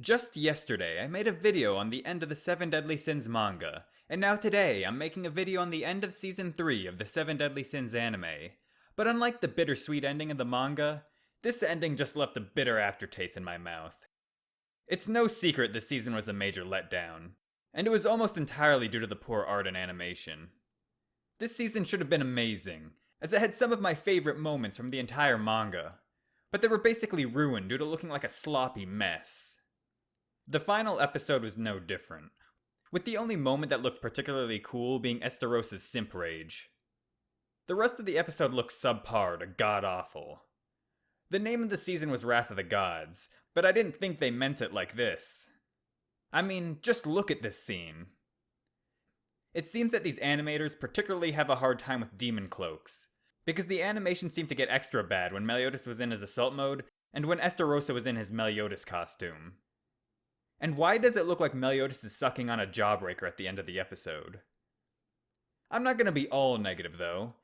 Just yesterday, I made a video on the end of the Seven Deadly Sins manga, and now today, I'm making a video on the end of Season 3 of the Seven Deadly Sins anime. But unlike the bittersweet ending of the manga, this ending just left a bitter aftertaste in my mouth. It's no secret this season was a major letdown, and it was almost entirely due to the poor art and animation. This season should have been amazing, as it had some of my favorite moments from the entire manga, but they were basically ruined due to looking like a sloppy mess. The final episode was no different, with the only moment that looked particularly cool being Estarossa's Simp rage. The rest of the episode looked subpar to god-awful. The name of the season was Wrath of the Gods, but I didn't think they meant it like this. I mean, just look at this scene. It seems that these animators particularly have a hard time with demon cloaks, because the animation seemed to get extra bad when Meliodas was in his assault mode, and when Estarossa was in his Meliodas costume. And why does it look like Meliodas is sucking on a jawbreaker at the end of the episode? I'm not gonna be all negative though.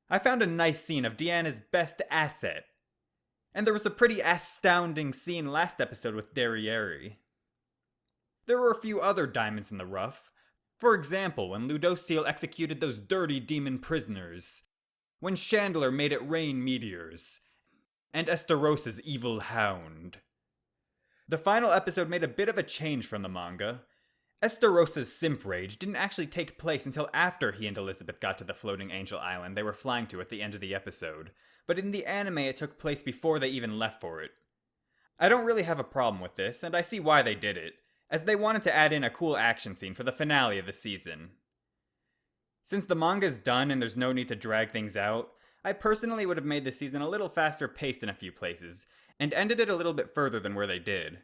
I found a nice scene of Deanna's best asset. And there was a pretty astounding scene last episode with Derriere. There were a few other diamonds in the rough. For example, when Ludociel executed those dirty demon prisoners. When Chandler made it rain meteors. And Estarossa's evil hound. The final episode made a bit of a change from the manga. Estarossa's Simp rage didn't actually take place until after he and Elizabeth got to the floating angel island they were flying to at the end of the episode, but in the anime it took place before they even left for it. I don't really have a problem with this, and I see why they did it, as they wanted to add in a cool action scene for the finale of the season. Since the manga's done and there's no need to drag things out, I personally would have made the season a little faster paced in a few places, and ended it a little bit further than where they did.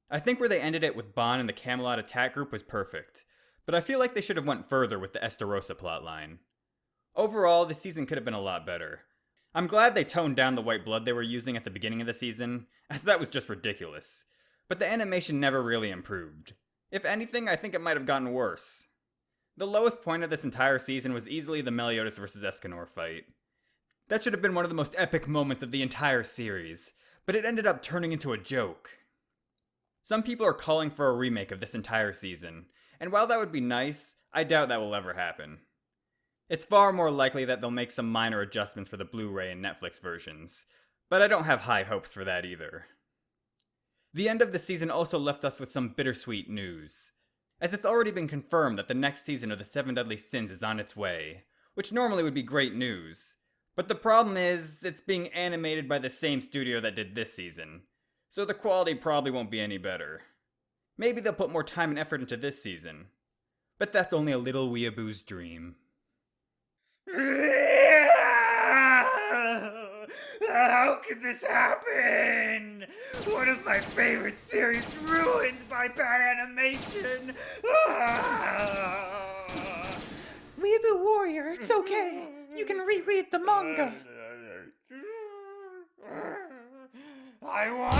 I think where they ended it with Bon and the Camelot attack group was perfect, but I feel like they should have went further with the Estarossa plotline. Overall, the season could have been a lot better. I'm glad they toned down the white blood they were using at the beginning of the season, as that was just ridiculous. But the animation never really improved. If anything, I think it might have gotten worse. The lowest point of this entire season was easily the Meliodas vs. Escanor fight. That should have been one of the most epic moments of the entire series, but it ended up turning into a joke. Some people are calling for a remake of this entire season, and while that would be nice, I doubt that will ever happen. It's far more likely that they'll make some minor adjustments for the Blu-ray and Netflix versions, but I don't have high hopes for that either. The end of the season also left us with some bittersweet news, as it's already been confirmed that the next season of the Seven Deadly Sins is on its way, which normally would be great news. But the problem is, it's being animated by the same studio that did this season, so the quality probably won't be any better. Maybe they'll put more time and effort into this season, but that's only a little weeaboo's dream. How could this happen? One of my favorite series ruined by bad animation. Weeaboo Warrior, it's okay. You can reread the manga. I want